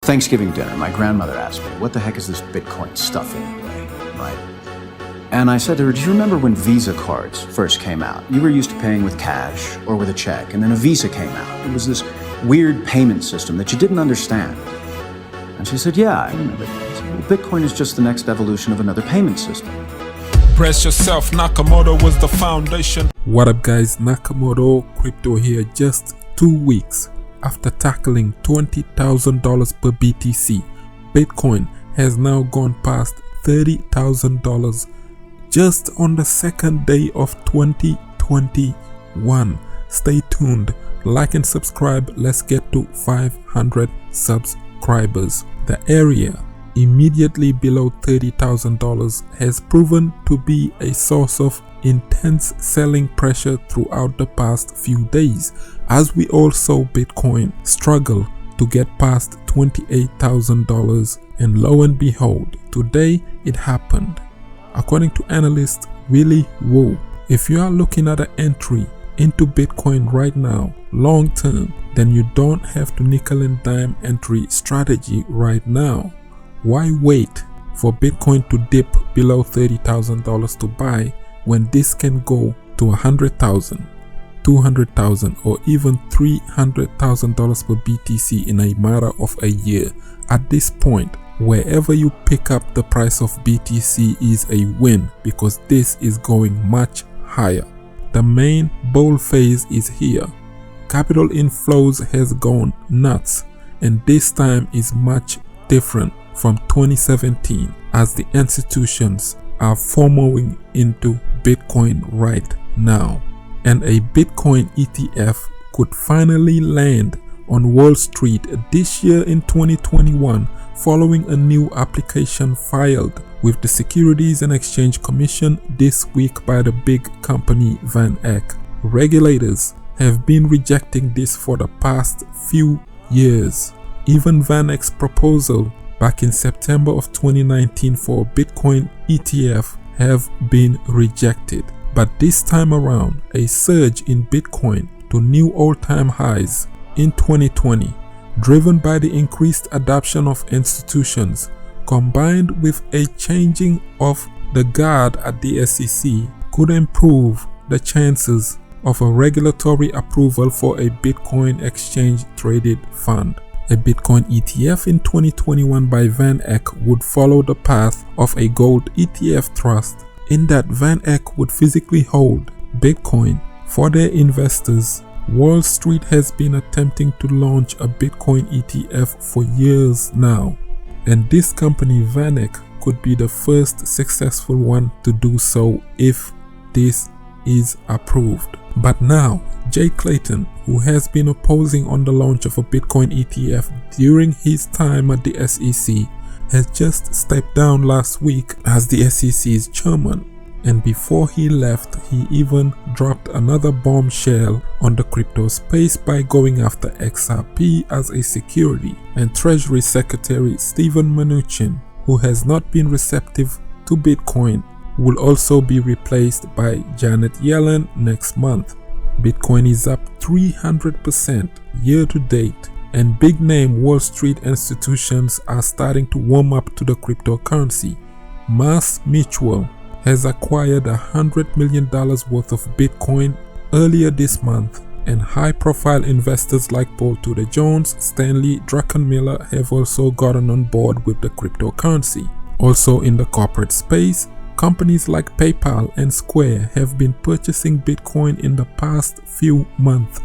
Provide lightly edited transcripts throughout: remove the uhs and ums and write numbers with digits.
Thanksgiving dinner, my grandmother asked me, what the heck is this Bitcoin stuff anyway, right? And I said to her, do you remember when Visa cards first came out? You were used to paying with cash or with a check, and then a Visa came out. It was this weird payment system that you didn't understand. And she said, yeah, I remember that. I said, well, Bitcoin is just the next evolution of another payment system. Brace yourself, Nakamoto was the foundation. What up guys, Nakamoto Crypto here, just 2 weeks after tackling $20,000 per BTC. Bitcoin has now gone past $30,000 just on the second day of 2021. Stay tuned, like and subscribe. Let's get to 500 subscribers. The area immediately below $30,000 has proven to be a source of intense selling pressure throughout the past few days, as we all saw Bitcoin struggle to get past $28,000, and lo and behold, today it happened. According to analyst Willy Woo, if you are looking at an entry into Bitcoin right now, long term, then you don't have to nickel and dime entry strategy right now. Why wait for Bitcoin to dip below $30,000 to buy when this can go to $100,000, $200,000 or even $300,000 per BTC in a matter of a year? At this point, wherever you pick up the price of BTC is a win, because this is going much higher. The main bull phase is here. Capital inflows has gone nuts, and this time is much different from 2017, as the institutions are FOMOing into Bitcoin right now, and a Bitcoin ETF could finally land on Wall Street this year in 2021, following a new application filed with the Securities and Exchange Commission this week by the big company VanEck. Regulators have been rejecting this for the past few years. Even VanEck's proposal back in September of 2019 for a Bitcoin ETF have been rejected. But this time around, a surge in Bitcoin to new all-time highs in 2020, driven by the increased adoption of institutions, combined with a changing of the guard at the SEC, could improve the chances of a regulatory approval for a Bitcoin exchange-traded fund. A Bitcoin ETF in 2021 by VanEck would follow the path of a gold ETF trust, in that VanEck would physically hold Bitcoin for their investors. Wall Street has been attempting to launch a Bitcoin ETF for years now, and this company VanEck could be the first successful one to do so if this is approved. But now, Jay Clayton, who has been opposing on the launch of a Bitcoin ETF during his time at the SEC, has just stepped down last week as the SEC's chairman. And before he left, he even dropped another bombshell on the crypto space by going after XRP as a security. And Treasury Secretary Steven Mnuchin, who has not been receptive to Bitcoin, will also be replaced by Janet Yellen next month. Bitcoin is up 300% year to date, and big name Wall Street institutions are starting to warm up to the cryptocurrency. Mass Mutual has acquired $100 million worth of Bitcoin earlier this month, and high-profile investors like Paul Tudor Jones, Stanley Druckenmiller have also gotten on board with the cryptocurrency. Also in the corporate space, companies like PayPal and Square have been purchasing Bitcoin in the past few months,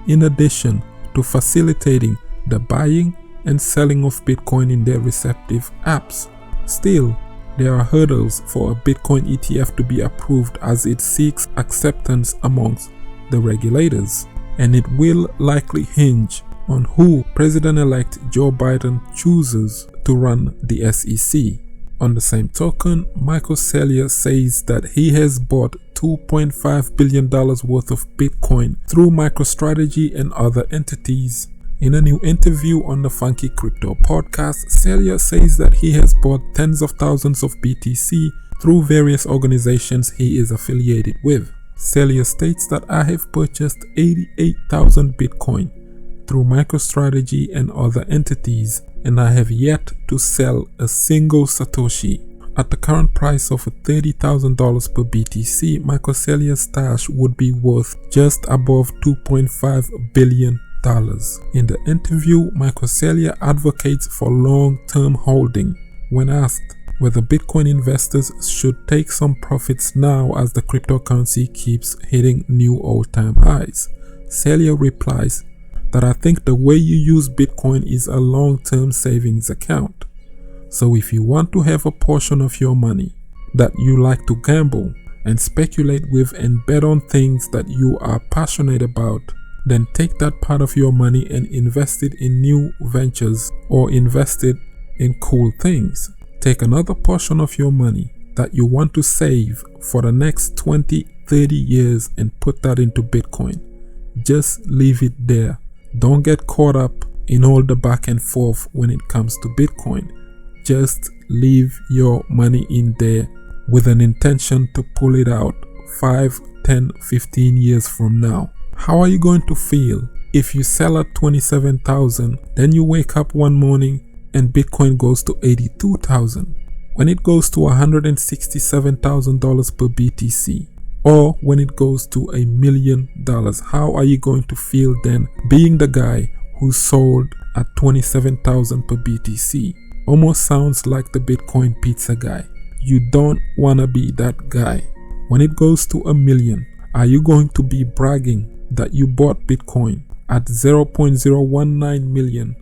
in addition to facilitating the buying and selling of Bitcoin in their respective apps. Still, there are hurdles for a Bitcoin ETF to be approved, as it seeks acceptance amongst the regulators, and it will likely hinge on who President-elect Joe Biden chooses to run the SEC. On the same token, Michael Saylor says that he has bought $2.5 billion worth of Bitcoin through MicroStrategy and other entities. In a new interview on the Funky Crypto podcast, Saylor says that he has bought tens of thousands of BTC through various organizations he is affiliated with. Saylor states that I have purchased 88,000 Bitcoin, through MicroStrategy and other entities, and I have yet to sell a single Satoshi. At the current price of $30,000 per BTC, Mycosalia's stash would be worth just above $2.5 billion. In the interview, Mycosalia advocates for long-term holding. When asked whether Bitcoin investors should take some profits now as the cryptocurrency keeps hitting new all-time highs, Salia replies that I think the way you use Bitcoin is a long-term savings account. So if you want to have a portion of your money that you like to gamble and speculate with and bet on things that you are passionate about, then take that part of your money and invest it in new ventures or invest it in cool things. Take another portion of your money that you want to save for the next 20-30 years and put that into Bitcoin. Just leave it there. Don't get caught up in all the back and forth when it comes to Bitcoin. Just leave your money in there with an intention to pull it out 5, 10, 15 years from now. How are you going to feel if you sell at 27,000, then you wake up one morning and Bitcoin goes to 82,000? When it goes to $167,000 per BTC, or when it goes to $1 million, how are you going to feel then, being the guy who sold at 27,000 per BTC? Almost sounds like the Bitcoin pizza guy. You don't want to be that guy. When it goes to $1 million, are you going to be bragging that you bought Bitcoin at 0.019 million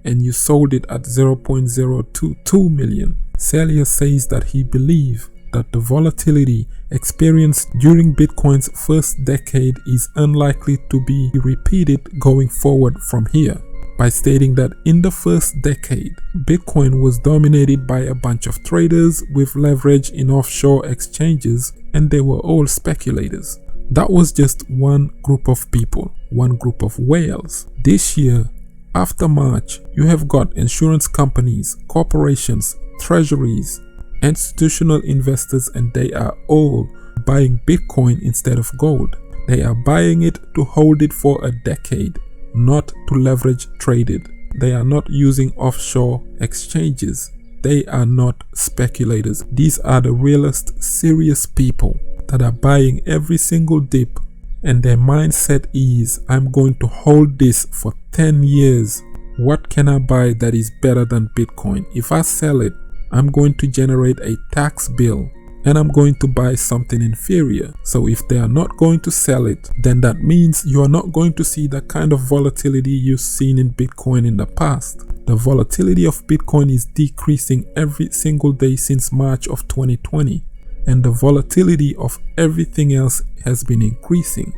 and you sold it at 0.022 million? Salia says that he believes that the volatility experienced during Bitcoin's first decade is unlikely to be repeated going forward from here, by stating that in the first decade, Bitcoin was dominated by a bunch of traders with leverage in offshore exchanges, and they were all speculators. That was just one group of people, one group of whales. This year, after March, you have got insurance companies, corporations, treasuries, institutional investors, and they are all buying Bitcoin instead of gold. They are buying it to hold it for a decade, not to leverage trade it. They are not using offshore exchanges. They are not speculators. These are the realest, serious people that are buying every single dip, and their mindset is, I'm going to hold this for 10 years. What can I buy that is better than Bitcoin? If I sell it, I'm going to generate a tax bill and I'm going to buy something inferior. So if they are not going to sell it, then that means you are not going to see the kind of volatility you've seen in Bitcoin in the past. The volatility of Bitcoin is decreasing every single day since March of 2020, and the volatility of everything else has been increasing.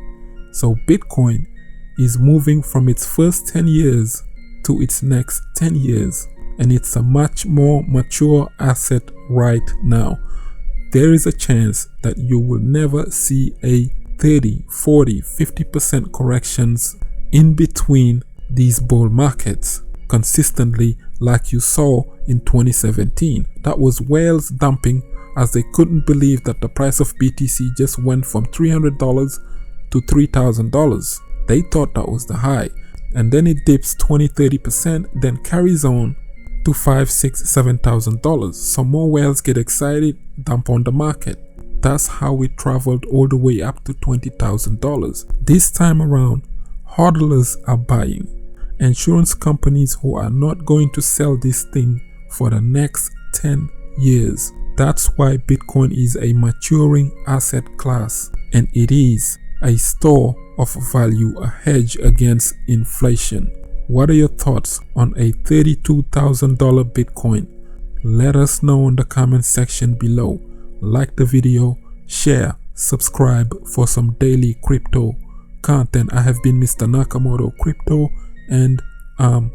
So Bitcoin is moving from its first 10 years to its next 10 years, and it's a much more mature asset right now. There is a chance that you will never see a 30, 40, 50% corrections in between these bull markets consistently like you saw in 2017. That was whales dumping as they couldn't believe that the price of BTC just went from $300 to $3,000. They thought that was the high, and then it dips 20-30%, then carries on to $5,000, $6,000, $7,000. Some more whales get excited, dump on the market. That's how it traveled all the way up to $20,000. This time around, hodlers are buying. Insurance companies who are not going to sell this thing for the next 10 years. That's why Bitcoin is a maturing asset class, and it is a store of value, a hedge against inflation. What are your thoughts on a $32,000 Bitcoin? Let us know in the comment section below. Like the video, share, subscribe for some daily crypto content. I have been Mr. Nakamoto Crypto, and I'm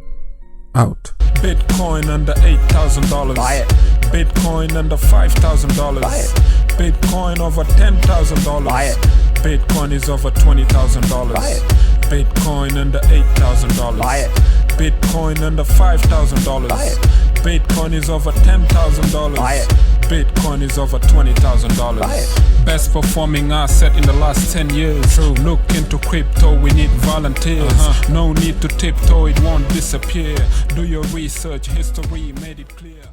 out. Bitcoin under $8,000. Buy it. Bitcoin under $5,000. Buy it. Bitcoin over $10,000. Buy it. Bitcoin is over $20,000. Buy it. Bitcoin under $8,000. Buy it. Bitcoin under $5,000. Buy it. Bitcoin is over $10,000. Buy it. Bitcoin is over $20,000. Best performing asset in the last 10 years. True. Look into crypto, we need volunteers. No need to tiptoe, it won't disappear. Do your research, history made it clear.